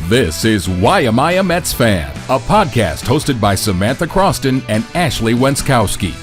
This is Why Am I a Mets Fan? A podcast hosted by Samantha Croston and Ashley Wenskoski.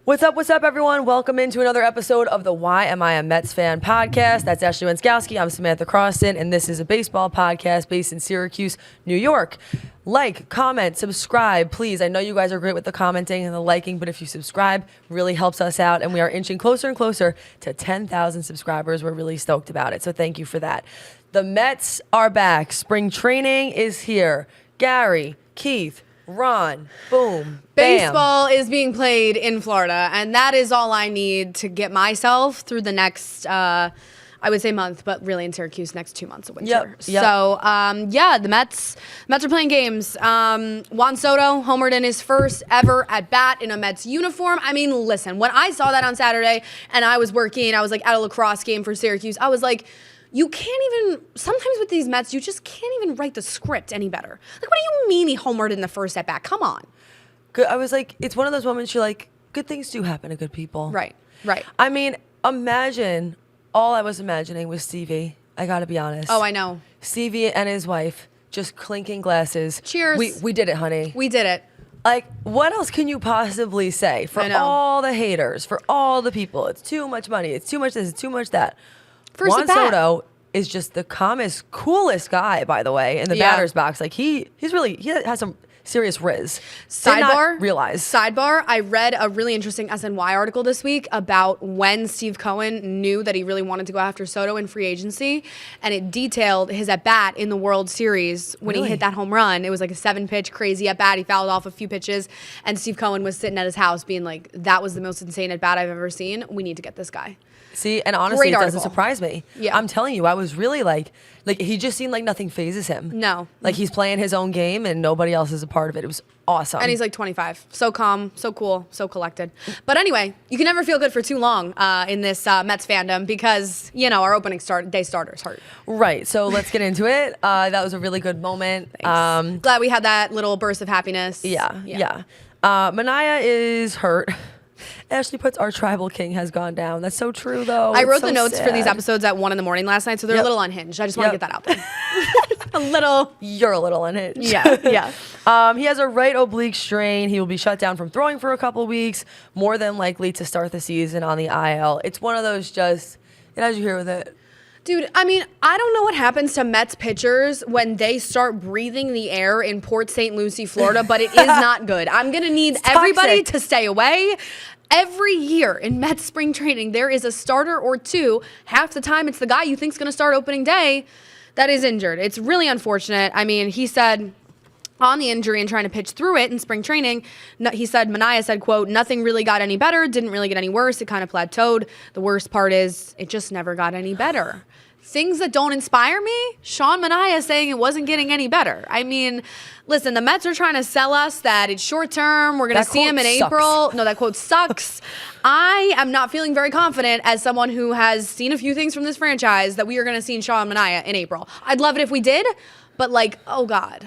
What's up, everyone? Welcome into another episode of the Why Am I a Mets Fan podcast. That's Ashley Wenskoski. I'm Samantha Croston, and this is a baseball podcast based in Syracuse, New York. Like, comment, subscribe, please. I know you guys are great with the commenting and the liking, but if you subscribe, really helps us out, and we are inching closer and closer to 10,000 subscribers. We're really stoked about it, so thank you for that. The Mets are back. Spring training is here. Gary, Keith, Ron, boom, bam. Baseball is being played in Florida, and that is all I need to get myself through the next, I would say month, but really in Syracuse, next 2 months of winter. Yep. So, the Mets are playing games. Juan Soto homered in his first ever at bat in a Mets uniform. I mean, listen, when I saw that on Saturday and I was working, I was like at a lacrosse game for Syracuse, I was like, you can't even, sometimes with these Mets, you just can't even write the script any better. Like, what do you mean he homered in the first at bat? Come on. I was like, it's one of those moments you're like, good things do happen to good people. Right. I mean, imagine, all I was imagining was Stevie. I gotta be honest. Oh, I know. Stevie and his wife just clinking glasses. Cheers. We did it, honey. We did it. Like, what else can you possibly say for all the haters, for all the people? It's too much money. It's too much this. It's too much that. First Juan at bat. Soto is just the calmest, coolest guy, by the way, in the batter's box. Like, he has some serious riz. Did not realize. Sidebar, I read a really interesting SNY article this week about when Steve Cohen knew that he really wanted to go after Soto in free agency, and it detailed his at-bat in the World Series when he hit that home run. It was like a 7-pitch crazy at-bat. He fouled off a few pitches, and Steve Cohen was sitting at his house being like, that was the most insane at-bat I've ever seen. We need to get this guy. See, and honestly, Great it doesn't article. surprise me. Yeah. I'm telling you, I was really like he just seemed like nothing phases him. No. Like he's playing his own game and nobody else is a part of it. It was awesome. And he's like 25. So calm, so cool, so collected. But anyway, you can never feel good for too long in this Mets fandom because, you know, our opening day starters hurt. Right. So let's get into it. That was a really good moment. Glad we had that little burst of happiness. Yeah. Manaea is hurt. Ashley puts our tribal king has gone down. That's so true, though. I wrote so the notes sad. for these episodes at 1 a.m. last night, so they're a little unhinged. I just want to get that out there. A little. You're a little unhinged. Yeah. He has a right oblique strain. He will be shut down from throwing for a couple weeks, more than likely to start the season on the IL. It's one of those just, how'd you hear with it? Dude, I mean, I don't know what happens to Mets pitchers when they start breathing the air in Port St. Lucie, Florida, but it is not good. I'm going to need everybody to stay away. Every year in Mets spring training, there is a starter or two. Half the time, it's the guy you think's going to start opening day that is injured. It's really unfortunate. I mean, he said on the injury and trying to pitch through it in spring training, Manaea said, quote, nothing really got any better, didn't really get any worse. It kind of plateaued. The worst part is it just never got any better. Things that don't inspire me, Sean Manaea saying it wasn't getting any better. I mean, listen, the Mets are trying to sell us that it's short term. We're going to see him in April. No, that quote sucks. I am not feeling very confident as someone who has seen a few things from this franchise that we are going to see in Sean Manaea in April. I'd love it if we did, but like, oh God.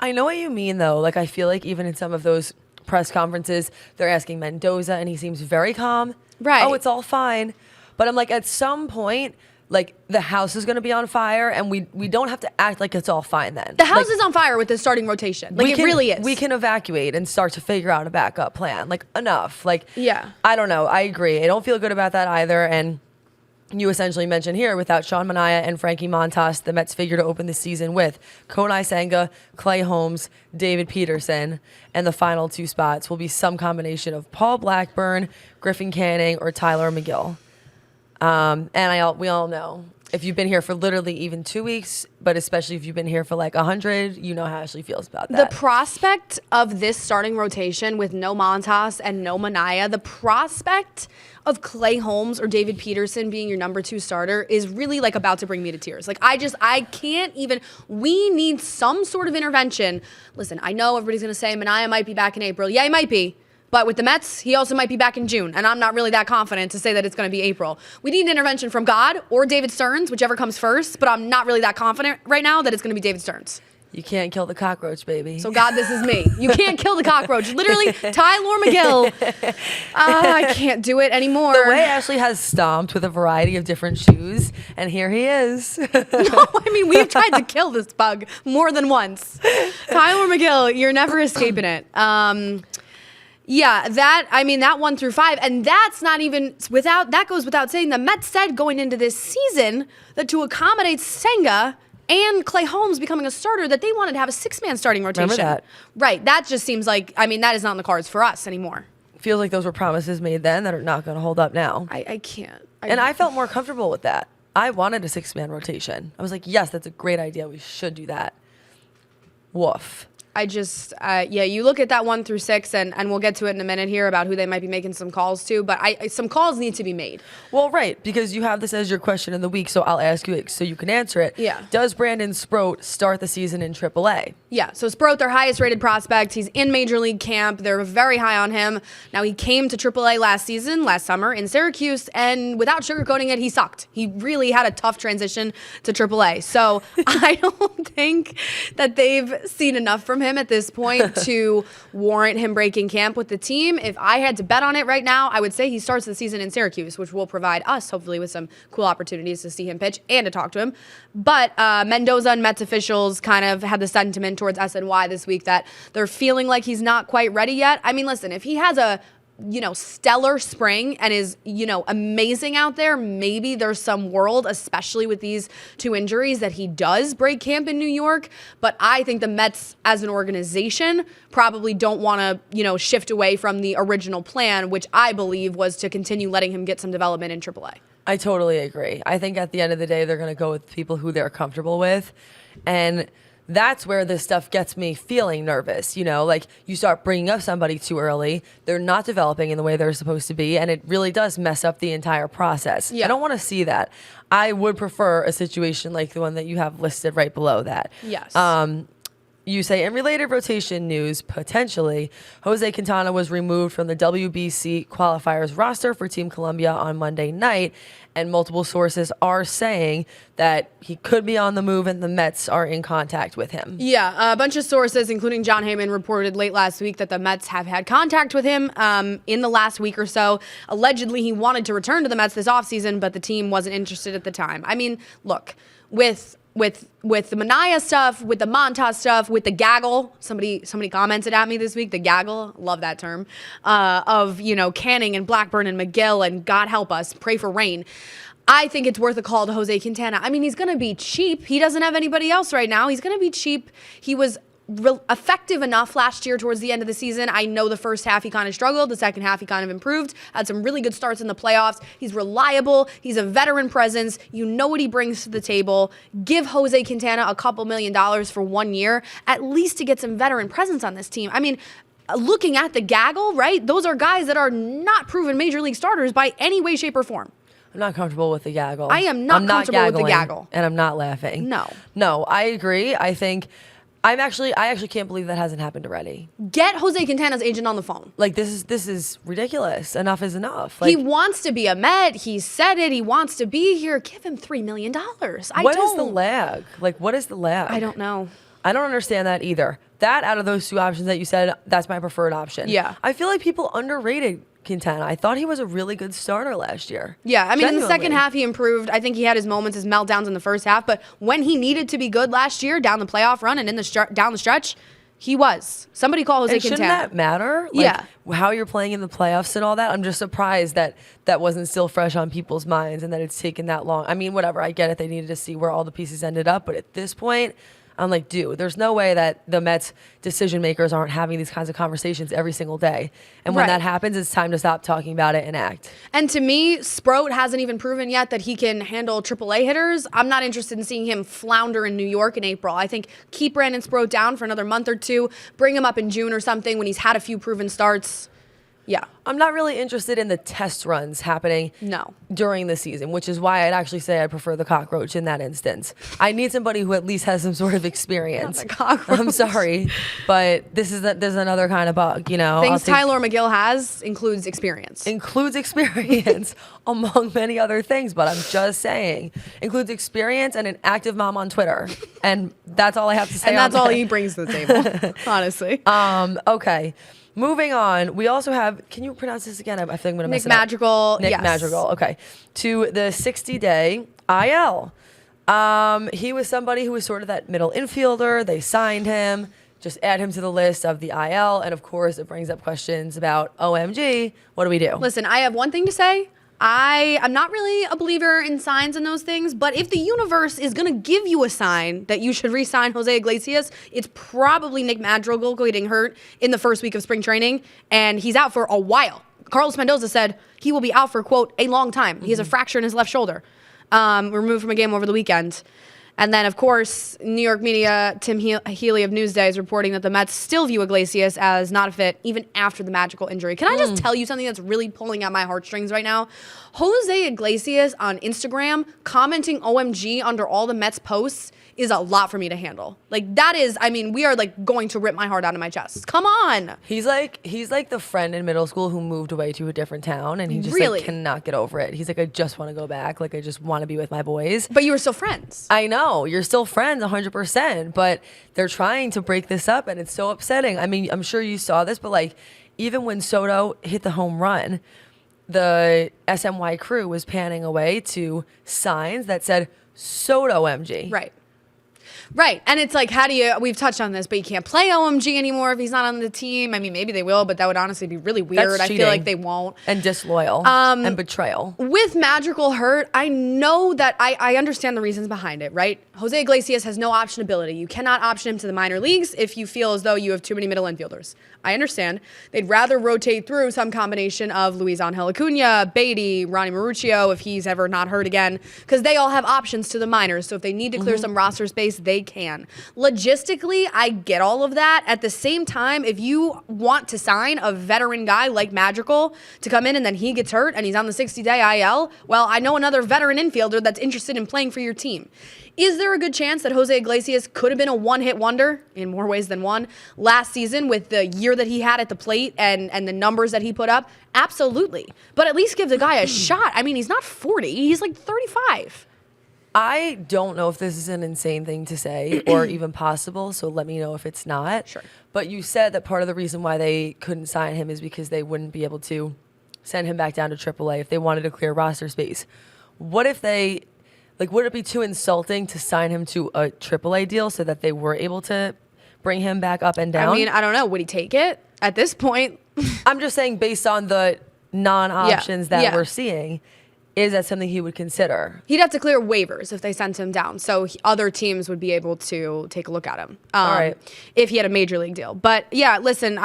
I know what you mean, though. Like, I feel like even in some of those press conferences, they're asking Mendoza, and he seems very calm. Right. Oh, it's all fine. But I'm like, at some point, like, the house is going to be on fire, and we don't have to act like it's all fine then. The house is on fire with the starting rotation. Like, it really is. We can evacuate and start to figure out a backup plan. Like, enough. Like, yeah. I don't know. I agree. I don't feel good about that either. And you essentially mentioned here, without Sean Manaea and Frankie Montas, the Mets figure to open the season with Konai Senga, Clay Holmes, David Peterson, and the final two spots will be some combination of Paul Blackburn, Griffin Canning, or Tyler McGill. And we all know, if you've been here for literally even 2 weeks, but especially if you've been here for like 100, you know how Ashley feels about that. The prospect of this starting rotation with no Montas and no Manaea, the prospect of Clay Holmes or David Peterson being your number 2 starter is really like about to bring me to tears. Like, I can't even, we need some sort of intervention. Listen, I know everybody's going to say Manaea might be back in April. Yeah, he might be. But with the Mets, he also might be back in June, and I'm not really that confident to say that it's going to be April. We need an intervention from God or David Stearns, whichever comes first, but I'm not really that confident right now that it's going to be David Stearns. You can't kill the cockroach, baby. So God, this is me. You can't kill the cockroach. Literally, Tyler McGill. I can't do it anymore. The way Ashley has stomped with a variety of different shoes, and here he is. No, I mean, we've tried to kill this bug more than once. Tyler McGill, you're never escaping it. Yeah, that 1 through 5, and that's not even that goes without saying. The Mets said going into this season that to accommodate Senga and Clay Holmes becoming a starter, that they wanted to have a 6-man starting rotation. Remember that? Right. That just seems like, that is not in the cards for us anymore. Feels like those were promises made then that are not going to hold up now. I can't. I felt more comfortable with that. I wanted a 6-man rotation. I was like, yes, that's a great idea. We should do that. Woof. You look at that 1 through 6, and we'll get to it in a minute here about who they might be making some calls to, but some calls need to be made. Well, right, because you have this as your question of the week, so I'll ask you it so you can answer it. Yeah. Does Brandon Sproat start the season in AAA? Yeah, so Sproat, their highest rated prospect. He's in Major League camp. They're very high on him. Now, he came to AAA last summer in Syracuse, and without sugarcoating it, he sucked. He really had a tough transition to AAA. So I don't think that they've seen enough from him at this point to warrant him breaking camp with the team. If I had to bet on it right now, I would say he starts the season in Syracuse, which will provide us, hopefully, with some cool opportunities to see him pitch and to talk to him. But Mendoza and Mets officials kind of had the sentiment towards SNY this week that they're feeling like he's not quite ready yet. I mean, listen, if he has a stellar spring and is, amazing out there, maybe there's some world, especially with these 2 injuries, that he does break camp in New York. But I think the Mets as an organization probably don't want to, shift away from the original plan, which I believe was to continue letting him get some development in AAA. I totally agree. I think at the end of the day, they're going to go with people who they're comfortable with. And that's where this stuff gets me feeling nervous. Like you start bringing up somebody too early, they're not developing in the way they're supposed to be, and it really does mess up the entire process. Yeah. I don't want to see that. I would prefer a situation like the one that you have listed right below that. Yes. You say, in related rotation news, potentially, Jose Quintana was removed from the WBC qualifiers roster for Team Colombia on Monday night, and multiple sources are saying that he could be on the move and the Mets are in contact with him. Yeah, a bunch of sources, including John Heyman, reported late last week that the Mets have had contact with him in the last week or so. Allegedly, he wanted to return to the Mets this offseason, but the team wasn't interested at the time. I mean, look, with the Manaea stuff, with the Montas stuff, with the gaggle, somebody commented at me this week, the gaggle, love that term, of, Canning and Blackburn and McGill and God help us, pray for rain. I think it's worth a call to Jose Quintana. I mean, he's going to be cheap. He doesn't have anybody else right now. He's going to be cheap. He was effective enough last year towards the end of the season. I know the first half he kind of struggled. The second half he kind of improved. Had some really good starts in the playoffs. He's reliable. He's a veteran presence. You know what he brings to the table. Give Jose Quintana a couple $1 million for 1 year, at least to get some veteran presence on this team. I mean, looking at the gaggle, right? Those are guys that are not proven major league starters by any way, shape, or form. I'm not comfortable with the gaggle. I am not comfortable with the gaggle. And I'm not laughing. No, I agree. I actually can't believe that hasn't happened already. Get Jose Quintana's agent on the phone. Like, this is ridiculous. Enough is enough. He wants to be a Met. He said it. He wants to be here. Give him $3 million. What is the lag? What is the lag? I don't know. I don't understand that either. That, out of those 2 options that you said, that's my preferred option. Yeah. I feel like people underrated Quintana. I thought he was a really good starter last year. Yeah, I mean, Genuinely. in the second half, he improved. I think he had his moments, his meltdowns in the first half, but when he needed to be good last year, down the playoff run and down the stretch, he was. Somebody call Jose Quintana. Shouldn't that matter? Yeah. How you're playing in the playoffs and all that? I'm just surprised that wasn't still fresh on people's minds and that it's taken that long. I mean, whatever, I get it. They needed to see where all the pieces ended up, but at this point, I'm like, dude, there's no way that the Mets decision makers aren't having these kinds of conversations every single day. And when that happens, it's time to stop talking about it and act. And to me, Sproat hasn't even proven yet that he can handle AAA hitters. I'm not interested in seeing him flounder in New York in April. I think keep Brandon Sproat down for another month or two, bring him up in June or something when he's had a few proven starts. Yeah. I'm not really interested in the test runs happening during the season, which is why I'd actually say I prefer the cockroach in that instance. I need somebody who at least has some sort of experience. Not the cockroach. I'm sorry, but there's another kind of bug, Things Tyler McGill has includes experience. Includes experience among many other things, but I'm just saying. Includes experience and an active mom on Twitter. And that's all I have to say. And that's all he brings to the table, honestly. Okay. Moving on, we also have, can you pronounce this again? I think I'm going to mess Nick it Madrigal. up. Nick Madrigal, okay. To the 60-day IL. He was somebody who was sort of that middle infielder. They signed him. Just add him to the list of the IL. And of course, it brings up questions about OMG. What do we do? Listen, I have one thing to say. I'm not really a believer in signs and those things, but if the universe is going to give you a sign that you should re-sign Jose Iglesias, it's probably Nick Madrigal getting hurt in the first week of spring training, and he's out for a while. Carlos Mendoza said he will be out for, quote, a long time. He has a fracture in his left shoulder, removed from a game over the weekend. And then, of course, New York media, Tim Healy of Newsday is reporting that the Mets still view Iglesias as not a fit even after the Madrigal injury. Can I just tell you something that's really pulling at my heartstrings right now? Jose Iglesias on Instagram commenting OMG under all the Mets posts is a lot for me to handle. Like, that is, I mean, we are like going to rip my heart out of my chest. Come on. He's like the friend in middle school who moved away to a different town and he just like cannot get over it. He's like, I just want to go back. Like, I just want to be with my boys. But you were still friends. I know. You're still friends 100%, but they're trying to break this up and it's so upsetting. I mean, I'm sure you saw this, but like, even when Soto hit the home run, the SMY crew was panning away to signs that said Soto MG. Right. Right. And it's like, how do you, we've touched on this, but you can't play OMG anymore if he's not on the team. I mean, maybe they will, but that would honestly be really weird. I feel like they won't. And disloyal and betrayal. With Madrigal hurt, I know that I understand the reasons behind it, right? Jose Iglesias has no optionability. You cannot option him to the minor leagues if you feel as though you have too many middle infielders. I understand. They'd rather rotate through some combination of Luis Angel Acuna, Baty, Ronnie Maruccio, if he's ever not hurt again, because they all have options to the minors. So if they need to clear some roster space, they can. Logistically, I get all of that. At the same time, if you want to sign a veteran guy like Madrigal to come in and then he gets hurt and he's on the 60-day IL, well, I know another veteran infielder that's interested in playing for your team. Is there a good chance that Jose Iglesias could have been a one-hit wonder, in more ways than one, last season with the year that he had at the plate and the numbers that he put up? Absolutely. But at least give the guy a shot. I mean, he's not 40. He's like 35. I don't know if this is an insane thing to say or even possible, so let me know if it's not. Sure. But you said that part of the reason why they couldn't sign him is because they wouldn't be able to send him back down to AAA if they wanted to clear roster space. What if they... Like, would it be too insulting to sign him to a AAA deal so that they were able to bring him back up and down? I mean, I don't know. Would he take it at this point? I'm just saying, based on the non-options that we're seeing, is that something he would consider? He'd have to clear waivers if they sent him down, so other teams would be able to take a look at him. All right. If he had a major league deal. But yeah, listen,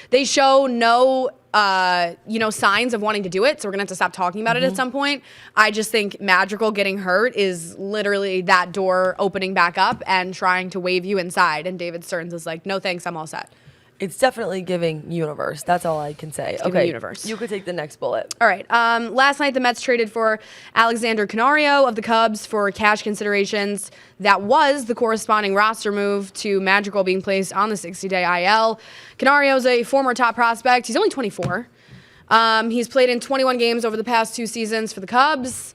they show no signs of wanting to do it, so we're gonna have to stop talking about it at some point. I just think Madrigal getting hurt is literally that door opening back up and trying to wave you inside. And David Stearns is like, no thanks, I'm all set. It's definitely giving universe. That's all I can say. Giving universe. You could take the next bullet. All right. Last night, the Mets traded for Alexander Canario of the Cubs for cash considerations. That was the corresponding roster move to Madrigal being placed on the 60-day IL. Canario is a former top prospect. He's only 24. He's played in 21 games over the past 2 seasons for the Cubs.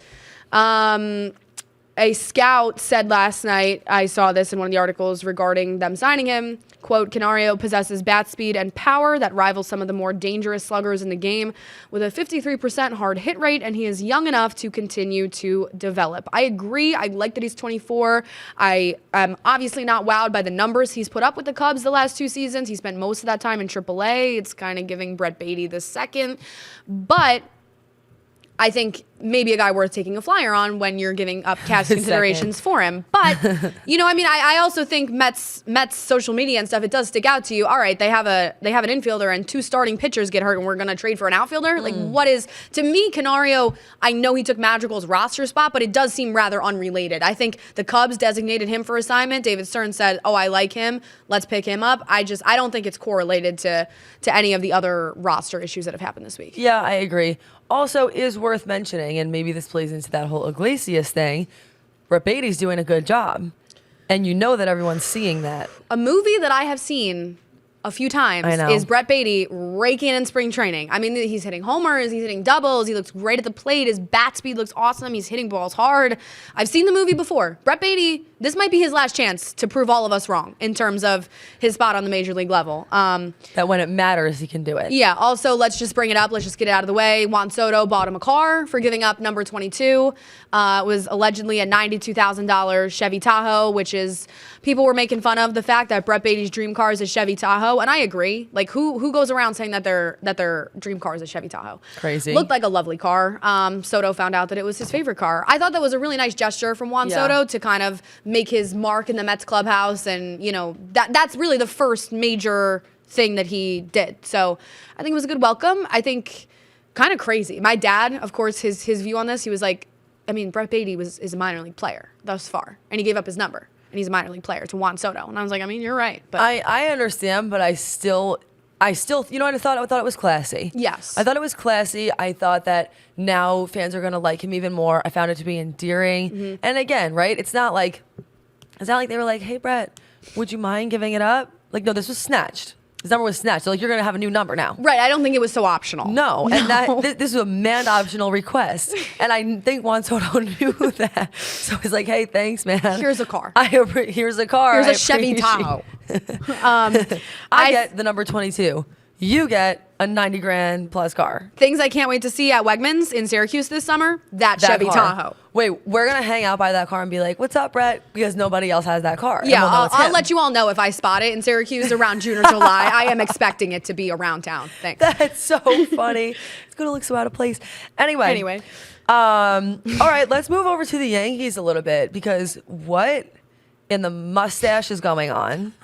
A scout said last night, I saw this in one of the articles regarding them signing him, quote, Canario possesses bat speed and power that rivals some of the more dangerous sluggers in the game with a 53% hard hit rate, and he is young enough to continue to develop. I agree. I like that he's 24. I am obviously not wowed by the numbers he's put up with the Cubs the last 2 seasons. He spent most of that time in AAA. It's kind of giving Brett Baty the second. But I think maybe a guy worth taking a flyer on when you're giving up cash considerations for him. But, I also think Mets social media and stuff, it does stick out to you. All right, they have an infielder and 2 starting pitchers get hurt and we're going to trade for an outfielder. Like, what is, to me, Canario, I know he took Madrigal's roster spot, but it does seem rather unrelated. I think the Cubs designated him for assignment. David Stern said, oh, I like him. Let's pick him up. I don't think it's correlated to any of the other roster issues that have happened this week. Yeah, I agree. Also, is worth mentioning, and maybe this plays into that whole Iglesias thing, Brett Baty's doing a good job. And you know that everyone's seeing that. A movie that I have seen a few times is Brett Baty raking in spring training. I mean, he's hitting homers, he's hitting doubles, he looks great at the plate, his bat speed looks awesome, he's hitting balls hard. I've seen the movie before. Brett Baty, this might be his last chance to prove all of us wrong in terms of his spot on the major league level. That when it matters, he can do it. Yeah, also, let's just bring it up, let's just get it out of the way. Juan Soto bought him a car for giving up number 22. It was allegedly a $92,000 Chevy Tahoe, which is, people were making fun of the fact that Brett Baty's dream car is a Chevy Tahoe. And I agree. Like, who goes around saying that their dream car is a Chevy Tahoe? Crazy. Looked like a lovely car. Soto found out that it was his favorite car. I thought that was a really nice gesture from Juan Soto to kind of make his mark in the Mets clubhouse, and that's really the first major thing that he did. So I think it was a good welcome. I think kind of crazy. My dad, of course, his view on this, he was like, I mean, Brett Baty is a minor league player thus far, and he gave up his number. And he's a minor league player to Juan Soto. And I was like, I mean, you're right. But I understand, but I still, you know what I thought? I thought it was classy. Yes. I thought it was classy. I thought that now fans are going to like him even more. I found it to be endearing. Mm-hmm. And again, right, it's not like they were like, hey, Brett, would you mind giving it up? Like, no, this was snatched. His number was snatched. So, like, you're going to have a new number now. Right. I don't think it was so optional. No. And this was a man-optional request. And I think Juan Soto knew that. So he's like, hey, thanks, man. Here's a car. Here's a car. Here's a Chevy Tahoe. I get the number 22. You get a $90,000 plus car. Things I can't wait to see at Wegmans in Syracuse this summer, that Chevy car. Tahoe. Wait, we're going to hang out by that car and be like, what's up, Brett? Because nobody else has that car. Yeah, I'll let you all know if I spot it in Syracuse around June or July. I am expecting it to be around town. Thanks. That's so funny. It's going to look so out of place. Anyway. All right, let's move over to the Yankees a little bit, because what in the mustache is going on?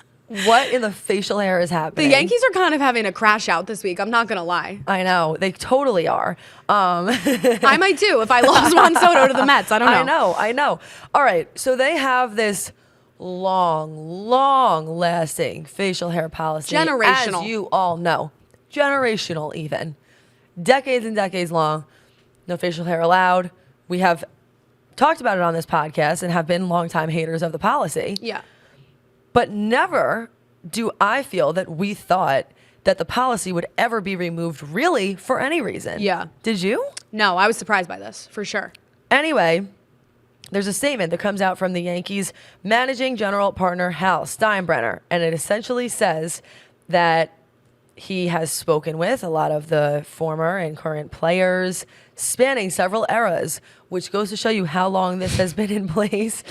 What in the facial hair is happening? The Yankees are kind of having a crash out this week. I'm not going to lie. I know. They totally are. I might too if I lost Juan Soto to the Mets. I don't know. I know. All right. So they have this long-lasting facial hair policy. Generational. As you all know. Generational even. Decades and decades long. No facial hair allowed. We have talked about it on this podcast and have been longtime haters of the policy. Yeah. But never do I feel that we thought that the policy would ever be removed, really, for any reason. Yeah. Did you? No, I was surprised by this, for sure. Anyway, there's a statement that comes out from the Yankees managing general partner Hal Steinbrenner, and it essentially says that he has spoken with a lot of the former and current players spanning several eras, which goes to show you how long this has been in place.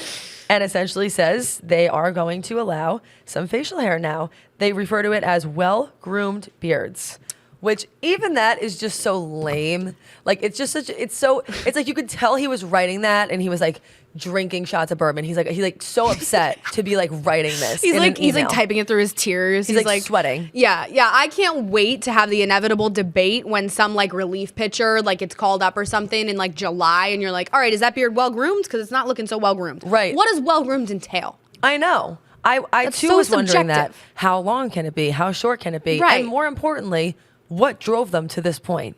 And essentially says they are going to allow some facial hair now. They refer to it as well-groomed beards, which even that is just so lame. Like, it's just it's like you could tell he was writing that and he was like drinking shots of bourbon. He's like so upset to be like writing this. He's like typing it through his tears. He's like sweating. Yeah. I can't wait to have the inevitable debate when some like relief pitcher like it's called up or something in like July, and you're like, all right, is that beard well groomed? Because it's not looking so well groomed. Right. What does well groomed entail? I know. I too was wondering that. How long can it be? How short can it be? Right. And more importantly, what drove them to this point?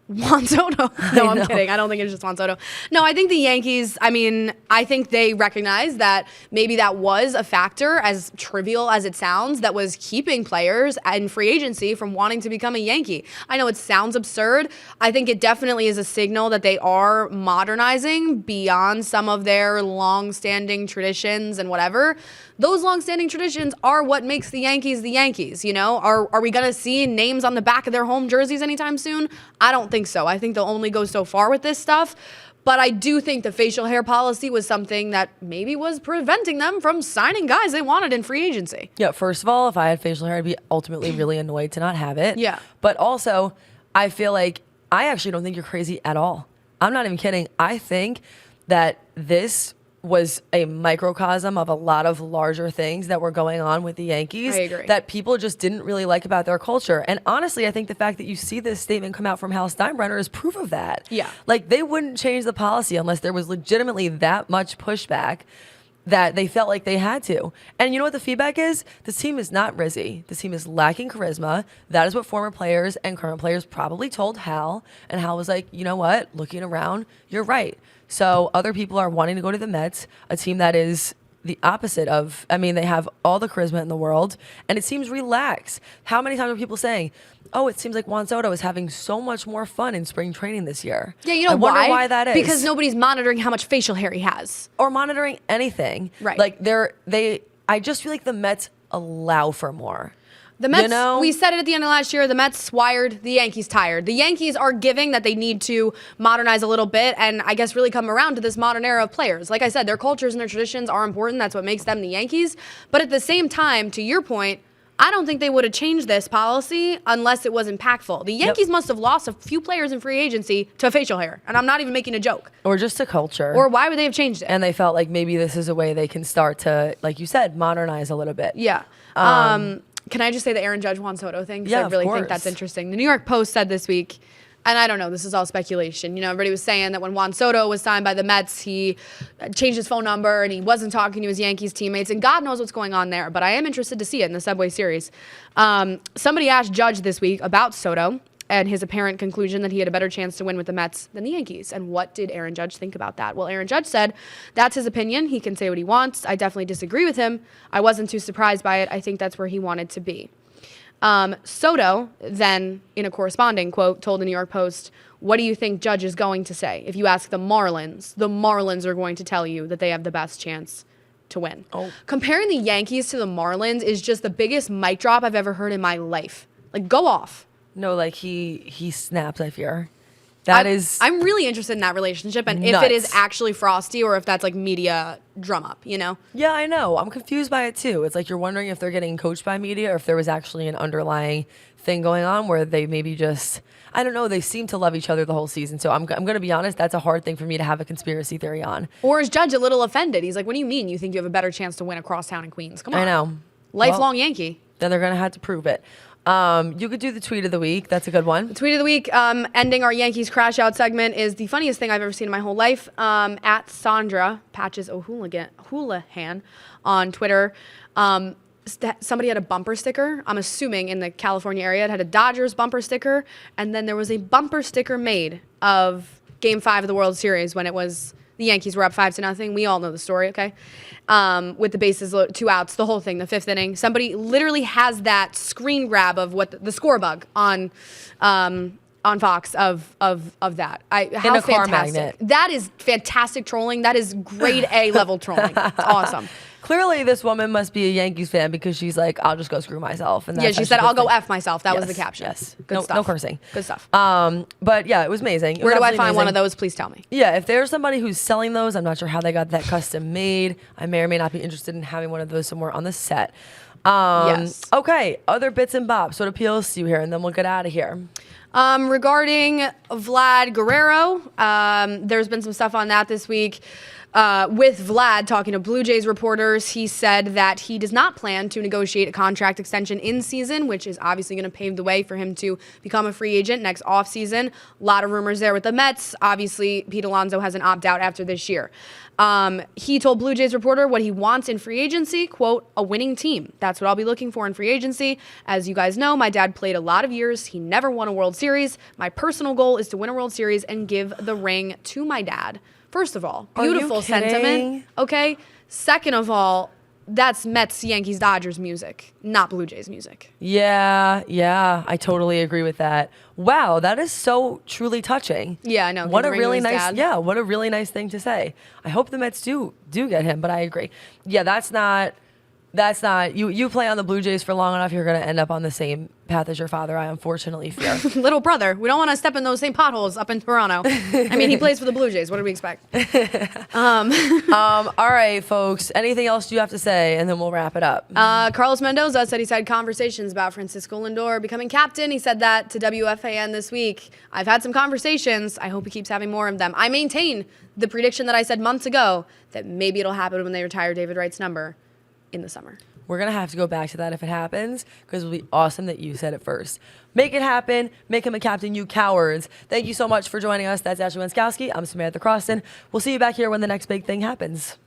Juan Soto. No, I'm kidding. I don't think it's just Juan Soto. No, I think the Yankees, I think they recognize that maybe that was a factor, as trivial as it sounds, that was keeping players in free agency from wanting to become a Yankee. I know it sounds absurd. I think it definitely is a signal that they are modernizing beyond some of their long-standing traditions and whatever. Those long-standing traditions are what makes the Yankees, you know? Are we going to see names on the back of their home jerseys anytime soon? I don't think so. I think they'll only go so far with this stuff. But I do think the facial hair policy was something that maybe was preventing them from signing guys they wanted in free agency. Yeah, first of all, if I had facial hair, I'd be ultimately really annoyed to not have it. Yeah. But also, I feel like I actually don't think you're crazy at all. I'm not even kidding. I think that this was a microcosm of a lot of larger things that were going on with the Yankees. I agree. That people just didn't really like about their culture. And honestly, I think the fact that you see this statement come out from Hal Steinbrenner is proof of that. Yeah. Like, they wouldn't change the policy unless there was legitimately that much pushback that they felt like they had to. And you know what the feedback is? This team is not Rizzy. This team is lacking charisma. That is what former players and current players probably told Hal. And Hal was like, you know what? Looking around, you're right. So other people are wanting to go to the Mets, a team that is the opposite of, I mean, they have all the charisma in the world, and it seems relaxed. How many times are people saying, oh, it seems like Juan Soto is having so much more fun in spring training this year? Yeah, you know I wonder why that is. Because nobody's monitoring how much facial hair he has. Or monitoring anything. Right. Like, I just feel like the Mets allow for more. The Mets, You know? we said it at the end of last year, the Mets wired, the Yankees tired. The Yankees are giving that they need to modernize a little bit and I guess really come around to this modern era of players. Like I said, their cultures and their traditions are important. That's what makes them the Yankees. But at the same time, to your point, I don't think they would have changed this policy unless it was impactful. The Yankees must have lost a few players in free agency to facial hair. And I'm not even making a joke. Or just a culture. Or why would they have changed it? And they felt like maybe this is a way they can start to, like you said, modernize a little bit. Yeah. Can I just say the Aaron Judge Juan Soto thing? Because Yeah, I of really think course. that's interesting. The New York Post said this week, and I don't know, this is all speculation. You know, everybody was saying that when Juan Soto was signed by the Mets, he changed his phone number and he wasn't talking to his Yankees teammates, and God knows what's going on there. But I am interested to see it in the Subway Series. Somebody asked Judge this week about Soto and his apparent conclusion that he had a better chance to win with the Mets than the Yankees. And what did Aaron Judge think about that? Well, Aaron Judge said, that's his opinion. He can say what he wants. I definitely disagree with him. I wasn't too surprised by it. I think that's where he wanted to be. Soto then, in a corresponding quote, told the New York Post, what do you think Judge is going to say? If you ask the Marlins are going to tell you that they have the best chance to win. Oh. Comparing Comparing the Yankees to the Marlins is just the biggest mic drop I've ever heard in my life. Like, go off. No, like he snaps, I fear. I'm really interested in that relationship and if it is nuts. actually Frosty or if that's like media drum up, you know? Yeah, I know. I'm confused by it too. It's like you're wondering if they're getting coached by media or if there was actually an underlying thing going on where they maybe just, I don't know, they seem to love each other the whole season. So I'm going to be honest, that's a hard thing for me to have a conspiracy theory on. Or is Judge a little offended? He's like, what do you mean you think you have a better chance to win across town in Queens? Come on. I know. Lifelong Well, Yankee. Then they're going to have to prove it. You could do the tweet of the week. That's a good one. Tweet of the week, ending our Yankees crash out segment, is the funniest thing I've ever seen in my whole life. At Sandra Patches O'Houlihan on Twitter. Somebody had a bumper sticker. I'm assuming in the California area. It had a Dodgers bumper sticker. And then there was a bumper sticker made of Game 5 of the World Series when it was the Yankees were up 5-0. We all know the story, okay? With the bases, 2 outs, the whole thing, the 5th inning. Somebody literally has that screen grab of what the score bug on Fox of that. How a car fantastic. magnet. That is fantastic trolling. That is grade A level trolling. It's awesome. Clearly, this woman must be a Yankees fan because she's like, I'll just go screw myself. And Yeah, that's she how said, puts I'll go it. F myself. That was the Yes, caption. Yes. Good stuff. No cursing. Good stuff. But yeah, it was amazing. It Where was do I absolutely find one of amazing. those? Please tell me. Yeah, if there's somebody who's selling those, I'm not sure how they got that custom made. I may or may not be interested in having one of those somewhere on the set. Yes. Okay, other bits and bobs. What appeals to you here? And then we'll get out of here. Regarding Vlad Guerrero, there's been some stuff on that this week. With Vlad talking to Blue Jays reporters, he said that he does not plan to negotiate a contract extension in season, which is obviously going to pave the way for him to become a free agent next offseason. A lot of rumors there with the Mets. Obviously, Pete Alonso has an opt-out after this year. He told Blue Jays reporter what he wants in free agency, quote, a winning team. That's what I'll be looking for in free agency. As you guys know, my dad played a lot of years. He never won a World Series. My personal goal is to win a World Series and give the ring to my dad. First of all, beautiful sentiment. Okay. Second of all, that's Mets, Yankees, Dodgers music, not Blue Jays music. Yeah, I totally agree with that. Wow, that is so truly touching. Yeah, I know. What a Give the ring to really his nice, dad. yeah, what a really nice thing to say. I hope the Mets do get him, but I agree. Yeah, that's not That's not you play on the Blue Jays for long enough, you're going to end up on the same path as your father, I unfortunately fear. Little brother. We don't want to step in those same potholes up in Toronto. I mean, he plays for the Blue Jays. What do we expect? All right, folks. Anything else you have to say, and then we'll wrap it up. Carlos Mendoza said he's had conversations about Francisco Lindor becoming captain. He said that to WFAN this week. I've had some conversations. I hope he keeps having more of them. I maintain the prediction that I said months ago that maybe it'll happen when they retire David Wright's number in the summer. We're going to have to go back to that if it happens, because it'll be awesome that you said it first. Make it happen. Make him a captain, you cowards. Thank you so much for joining us. That's Ashley Wenskoski. I'm Samantha Croston. We'll see you back here when the next big thing happens.